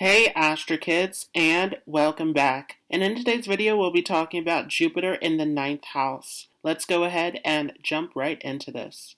Hey Astro Kids, and welcome back. And in today's video, we'll be talking about Jupiter in the 9th house. Let's go ahead and jump right into this.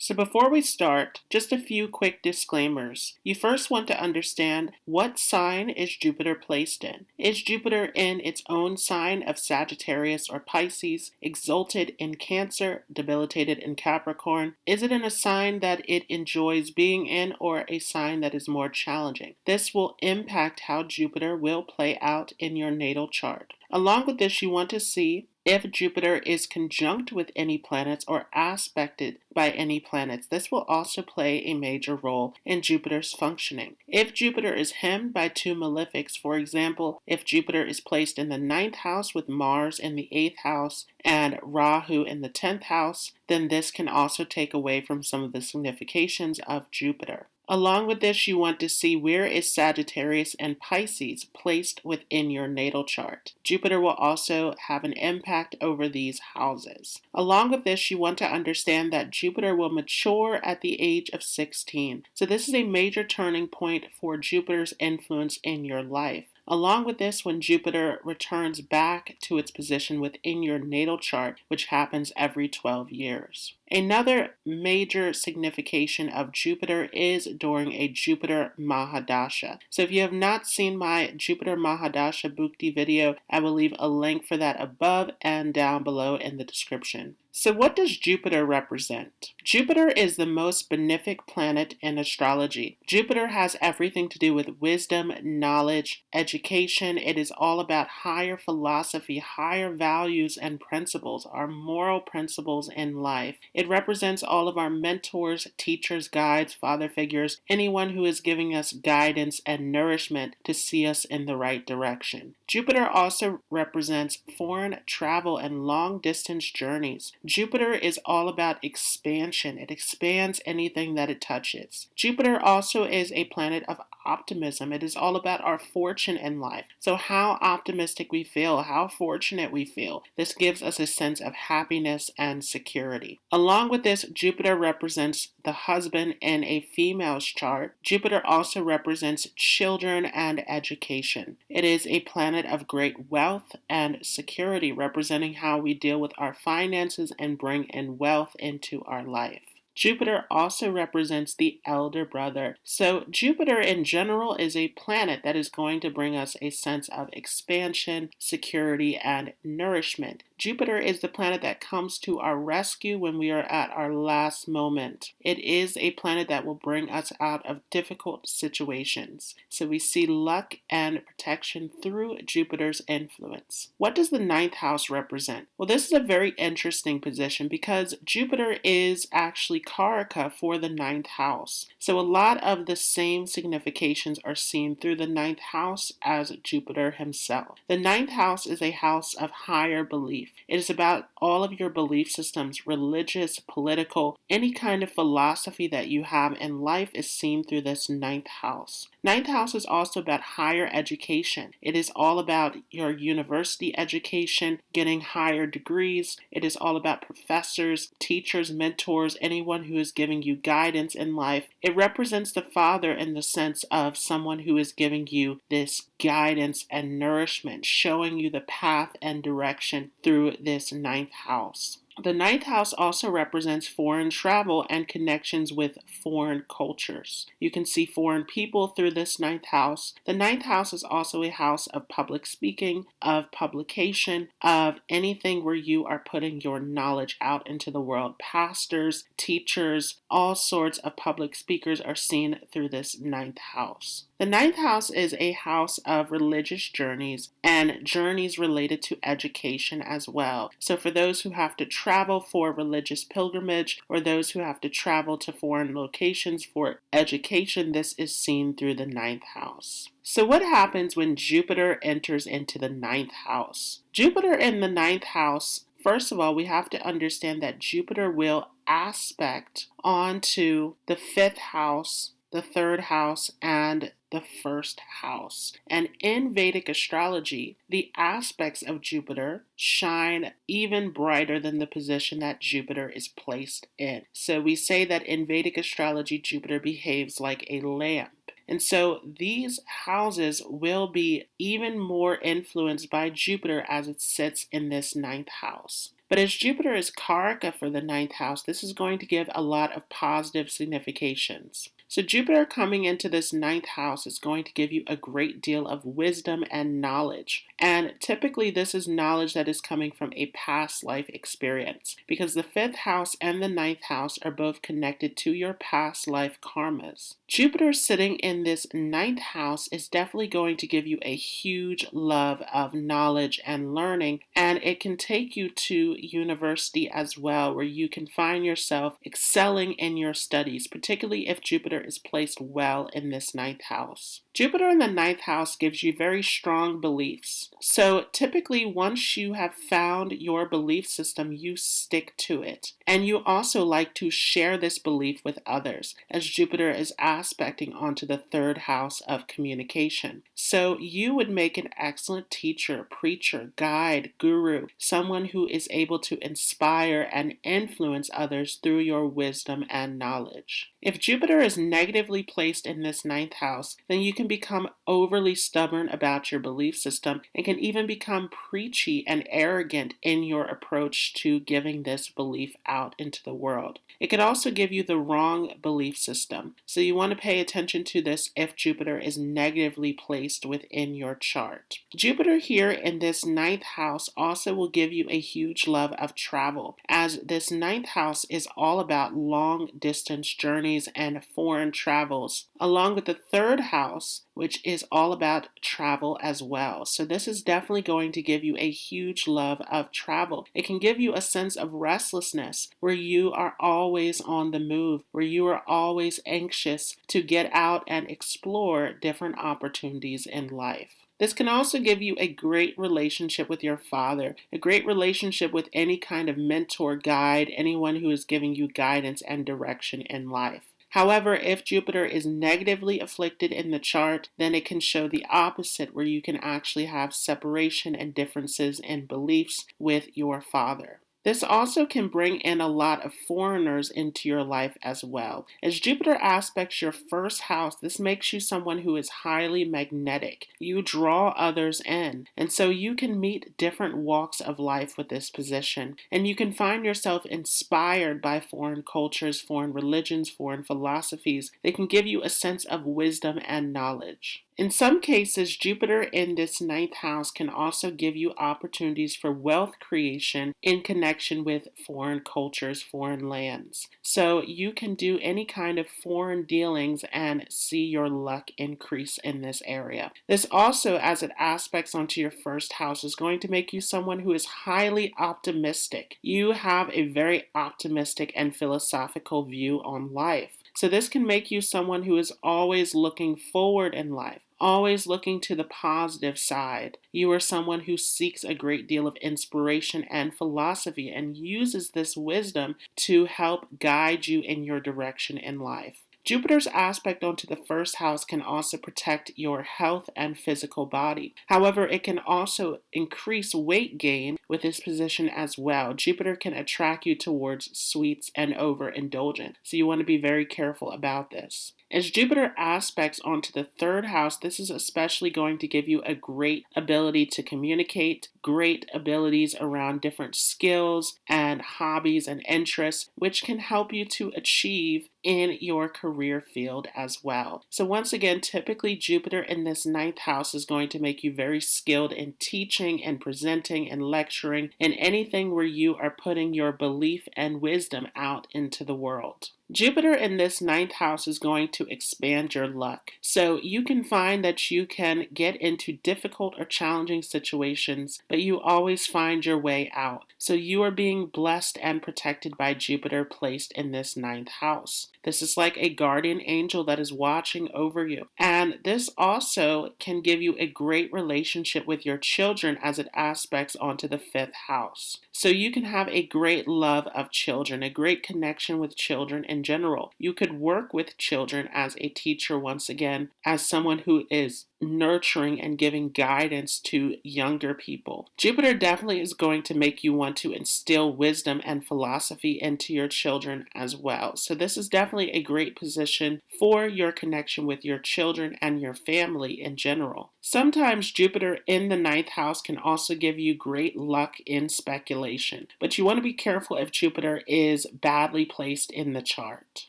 So before we start, just a few quick disclaimers. You first want to understand what sign is Jupiter placed in. Is Jupiter in its own sign of Sagittarius or Pisces, exalted in Cancer, debilitated in Capricorn? Is it in a sign that it enjoys being in or a sign that is more challenging? This will impact how Jupiter will play out in your natal chart. Along with this, you want to see if Jupiter is conjunct with any planets or aspected by any planets. This will also play a major role in Jupiter's functioning. If Jupiter is hemmed by two malefics, for example, if Jupiter is placed in the 9th house with Mars in the 8th house and Rahu in the 10th house, then this can also take away from some of the significations of Jupiter. Along with this, you want to see where is Sagittarius and Pisces placed within your natal chart. Jupiter will also have an impact over these houses. Along with this, you want to understand that Jupiter will mature at the age of 16. So this is a major turning point for Jupiter's influence in your life. Along with this, when Jupiter returns back to its position within your natal chart, which happens every 12 years. Another major signification of Jupiter is during a Jupiter Mahadasha. So if you have not seen my Jupiter Mahadasha Bhukti video, I will leave a link for that above and down below in the description. So what does Jupiter represent? Jupiter is the most benefic planet in astrology. Jupiter has everything to do with wisdom, knowledge, education. It is all about higher philosophy, higher values and principles, our moral principles in life. It represents all of our mentors, teachers, guides, father figures, anyone who is giving us guidance and nourishment to see us in the right direction. Jupiter also represents foreign travel and long-distance journeys. Jupiter is all about expansion. It expands anything that it touches. Jupiter also is a planet of optimism. It is all about our fortune in life. So how optimistic we feel, how fortunate we feel. This gives us a sense of happiness and security. Along with this, Jupiter represents the husband in a female's chart. Jupiter also represents children and education. It is a planet of great wealth and security, representing how we deal with our finances and bring in wealth into our life. Jupiter also represents the elder brother. So Jupiter in general is a planet that is going to bring us a sense of expansion, security, and nourishment. Jupiter is the planet that comes to our rescue when we are at our last moment. It is a planet that will bring us out of difficult situations. So we see luck and protection through Jupiter's influence. What does the 9th house represent? Well, this is a very interesting position because Jupiter is actually Karaka for the 9th house. So a lot of the same significations are seen through the 9th house as Jupiter himself. The 9th house is a house of higher belief. It is about all of your belief systems, religious, political, any kind of philosophy that you have in life is seen through this 9th house. 9th house is also about higher education. It is all about your university education, getting higher degrees. It is all about professors, teachers, mentors, anyone who is giving you guidance in life. It represents the father in the sense of someone who is giving you this guidance and nourishment, showing you the path and direction through this 9th house. The 9th house also represents foreign travel and connections with foreign cultures. You can see foreign people through this 9th house. The 9th house is also a house of public speaking, of publication, of anything where you are putting your knowledge out into the world. Pastors, teachers, all sorts of public speakers are seen through this 9th house. The 9th house is a house of religious journeys and journeys related to education as well. So for those who have to travel for religious pilgrimage or those who have to travel to foreign locations for education, this is seen through the 9th house. So what happens when Jupiter enters into the 9th house? Jupiter in the 9th house, first of all, we have to understand that Jupiter will aspect onto the 5th house, the 3rd house, and the first house. And in Vedic astrology, the aspects of Jupiter shine even brighter than the position that Jupiter is placed in. So we say that in Vedic astrology, Jupiter behaves like a lamp. And so these houses will be even more influenced by Jupiter as it sits in this ninth house. But as Jupiter is Karaka for the ninth house, this is going to give a lot of positive significations. So Jupiter coming into this ninth house is going to give you a great deal of wisdom and knowledge. And typically this is knowledge that is coming from a past life experience, because the fifth house and the ninth house are both connected to your past life karmas. Jupiter sitting in this ninth house is definitely going to give you a huge love of knowledge and learning, and it can take you to university as well, where you can find yourself excelling in your studies, particularly if Jupiter is placed well in this ninth house. Jupiter in the ninth house gives you very strong beliefs. So typically once you have found your belief system, you stick to it. And you also like to share this belief with others, as Jupiter is aspecting onto the third house of communication. So you would make an excellent teacher, preacher, guide, guru, someone who is able to inspire and influence others through your wisdom and knowledge. If Jupiter is negatively placed in this ninth house, then you can become overly stubborn about your belief system and can even become preachy and arrogant in your approach to giving this belief out into the world. It could also give you the wrong belief system. So you want to pay attention to this if Jupiter is negatively placed within your chart. Jupiter here in this ninth house also will give you a huge love of travel, as this ninth house is all about long distance journeys and foreign travels, along with the third house, which is all about travel as well. So this is definitely going to give you a huge love of travel. It can give you a sense of restlessness, where you are always on the move, where you are always anxious to get out and explore different opportunities in life. This can also give you a great relationship with your father, a great relationship with any kind of mentor, guide, anyone who is giving you guidance and direction in life. However, if Jupiter is negatively afflicted in the chart, then it can show the opposite, where you can actually have separation and differences in beliefs with your father. This also can bring in a lot of foreigners into your life as well. As Jupiter aspects your first house, this makes you someone who is highly magnetic. You draw others in, and so you can meet different walks of life with this position, and you can find yourself inspired by foreign cultures, foreign religions, foreign philosophies. They can give you a sense of wisdom and knowledge. In some cases, Jupiter in this ninth house can also give you opportunities for wealth creation in connection with foreign cultures, foreign lands. So you can do any kind of foreign dealings and see your luck increase in this area. This also, as it aspects onto your first house, is going to make you someone who is highly optimistic. You have a very optimistic and philosophical view on life. So this can make you someone who is always looking forward in life, always looking to the positive side. You are someone who seeks a great deal of inspiration and philosophy and uses this wisdom to help guide you in your direction in life. Jupiter's aspect onto the first house can also protect your health and physical body. However, it can also increase weight gain with this position as well. Jupiter can attract you towards sweets and overindulgence, so you want to be very careful about this. As Jupiter aspects onto the third house, this is especially going to give you a great ability to communicate, great abilities around different skills and hobbies and interests, which can help you to achieve in your career field as well. So once again, typically Jupiter in this ninth house is going to make you very skilled in teaching and presenting and lecturing and anything where you are putting your belief and wisdom out into the world. Jupiter in this ninth house is going to expand your luck. So you can find that you can get into difficult or challenging situations, but you always find your way out. So you are being blessed and protected by Jupiter placed in this ninth house. This is like a guardian angel that is watching over you. And this also can give you a great relationship with your children as it aspects onto the fifth house. So you can have a great love of children, a great connection with children in general. You could work with children as a teacher once again, as someone who is nurturing and giving guidance to younger people. Jupiter definitely is going to make you want to instill wisdom and philosophy into your children as well. So this is definitely a great position for your connection with your children and your family in general. Sometimes Jupiter in the ninth house can also give you great luck in speculation, but you want to be careful if Jupiter is badly placed in the chart.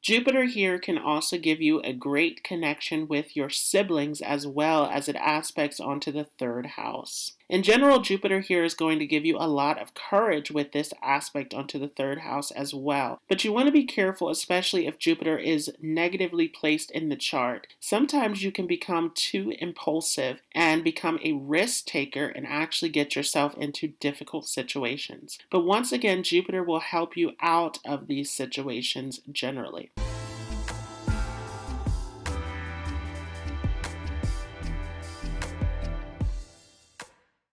Jupiter here can also give you a great connection with your siblings as well as it aspects onto the third house. In general, Jupiter here is going to give you a lot of courage with this aspect onto the third house as well. But you want to be careful, especially if Jupiter is negatively placed in the chart. Sometimes you can become too impulsive and become a risk taker and actually get yourself into difficult situations. But once again, Jupiter will help you out of these situations generally.